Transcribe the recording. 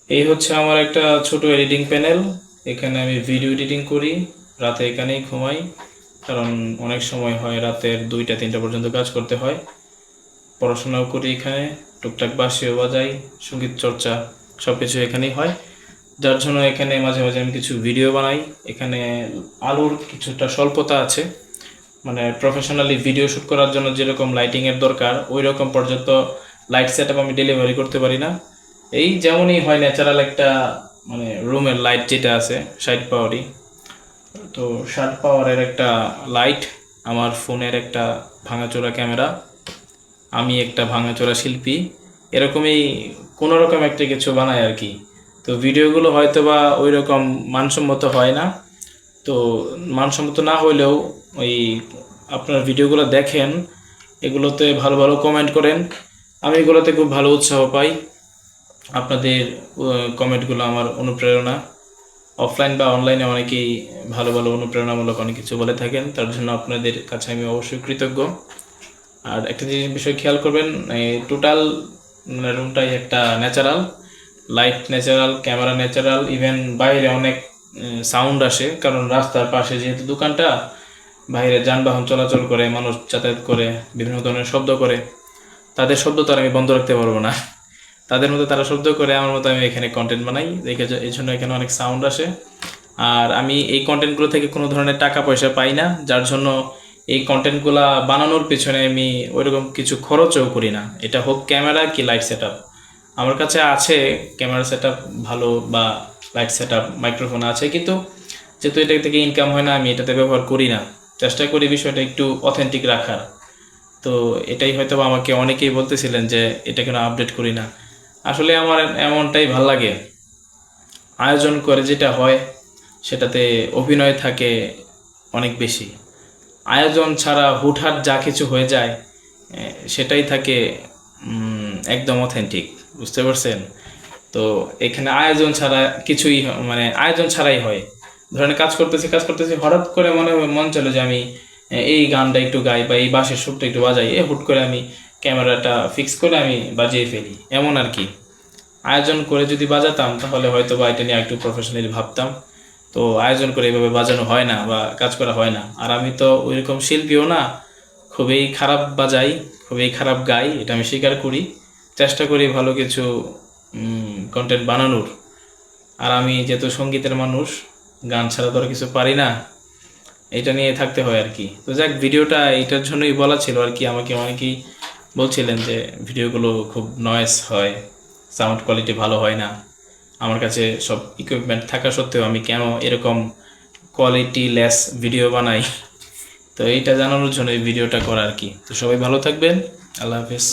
এই হচ্ছে আমার একটা ছোট এডিটিং প্যানেল। এখানে আমি ভিডিও এডিটিং করি, রাতে এখানেই ঘুমাই, কারণ অনেক সময় হয় রাতের 2টা 3টা পর্যন্ত কাজ করতে হয়। পড়াশোনাও করি এখানে, টুকটাক বাঁশিও বাজাই, সঙ্গীত চর্চা সব কিছু এখানেই হয়। যার জন্য এখানে মাঝে মাঝে আমি কিছু ভিডিও বানাই। এখানে আলোর কিছুটা স্বল্পতা আছে, মানে প্রফেশনালি ভিডিও শ্যুট করার জন্য যেরকম লাইটিংয়ের দরকার ওই রকম পর্যাপ্ত লাইট সেট আমি ডেলিভারি করতে পারি না। এই যেমনই হয় ন্যাচারাল একটা, মানে রুমের লাইট যেটা আছে 60 পাওয়ারই, তো 60 পাওয়ারের একটা লাইট, আমার ফোনের একটা ভাঙাচোরা ক্যামেরা, আমি একটা ভাঙাচোরা শিল্পী, এরকমই কোনো রকম একটা কিছু বানাই আর কি। তো ভিডিওগুলো হয়তো বা ওই রকম মানসম্মত হয় না। তো মানসম্মত না হইলেও ওই আপনার ভিডিওগুলো দেখেন, এগুলোতে ভালো ভালো কমেন্ট করেন, আমি এগুলোতে খুব ভালো উৎসাহ পাই। আপনাদের কমেন্টগুলো আমার অনুপ্রেরণা। অফলাইন বা অনলাইনে অনেকেই ভালো ভালো অনুপ্রেরণামূলক অনেক কিছু বলে থাকেন, তার জন্য আপনাদের কাছে আমি অবশ্যই কৃতজ্ঞ। আর একটা জিনিস বিষয় খেয়াল করবেন, এই টোটাল মানে রুমটাই একটা natural, light natural, camera natural, even বাইরে অনেক সাউন্ড আসে, কারণ রাস্তার পাশে যেহেতু দোকানটা, বাইরে যানবাহন চলাচল করে, মানুষ যাতায়াত করে, বিভিন্ন ধরনের শব্দ করে, তাদের শব্দ তো আর আমি বন্ধ রাখতে পারবো না। তাদের মতো তারা শব্দ করে, আমার মতো আমি এখানে কন্টেন্ট বানাই, দেখে এই জন্য এখানে অনেক সাউন্ড আসে। আর আমি এই কন্টেন্টগুলো থেকে কোনো ধরনের টাকা পয়সা পাই না, যার জন্য এই কন্টেন্টগুলো বানানোর পেছনে আমি ওইরকম কিছু খরচও করি না। এটা হোক ক্যামেরা কি লাইট সেট আপ, আমার কাছে আছে ক্যামেরা সেট আপ ভালো, বা লাইট সেট আপ মাইক্রোফোন আছে, কিন্তু যেহেতু এটা থেকে ইনকাম হয় না, আমি এটাতে ব্যবহার করি না। চেষ্টা করি বিষয়টা একটু অথেন্টিক রাখার। তো এটাই হয়তো আমাকে অনেকেই বলতেছিলেন যে এটা কেন আপডেট করি না। আসলে আমার এমনটাই ভাল লাগে, আয়োজন করে যেটা হয় সেটাতে অভিনয় থাকে অনেক বেশি। আয়োজন ছাড়া হুটহাট যা কিছু হয়ে যায়, সেটাই থাকে একদম অথেন্টিক, বুঝতে পারছেন? তো এখানে আয়োজন ছাড়া কিছুই মানে আয়োজন ছাড়াই হয়। ধরেন কাজ করতেছি হঠাৎ করে মন চলে যে আমি এই গানটা একটু গাই, বা এই বাঁশের সুরটা একটু বাজাই, হুট করে আমি ক্যামেরাটা ফিক্স করে আমি বাজিয়ে ফেলি, এমন আর কি। আয়োজন করে যদি বাজাতাম তাহলে হয়তো বা এটা নিয়ে একটু প্রফেশনালি ভাবতাম। তো আয়োজন করে এভাবে বাজানো হয় না বা কাজ করা হয় না। আর আমি তো ওইরকম শিল্পীও না, খুবই খারাপ বাজাই, খুবই খারাপ গাই, এটা আমি স্বীকার করি। চেষ্টা করি ভালো কিছু কন্টেন্ট বানানোর। আর আমি যেহেতু সঙ্গীতের মানুষ, গান ছাড়া তো আর কিছু পারি না, এটা নিয়ে থাকতে হয় আর কি। তো যাক, ভিডিওটা এইটার জন্যই বলা ছিল আর কি। আমাকে অনেকেই বলছিলেন যে ভিডিওগুলো খুব নয়েজ হয়, সাউন্ড কোয়ালিটি ভালো হয় না। আমার কাছে সব ইকুইপমেন্ট থাকা সত্ত্বেও আমি কেন এরকম কোয়ালিটি লেস ভিডিও বানাই। তো এইটা জানানোর জন্য এই ভিডিওটা করা আর কি। তো সবাই ভালো থাকবেন, আল্লাহ হাফেজ।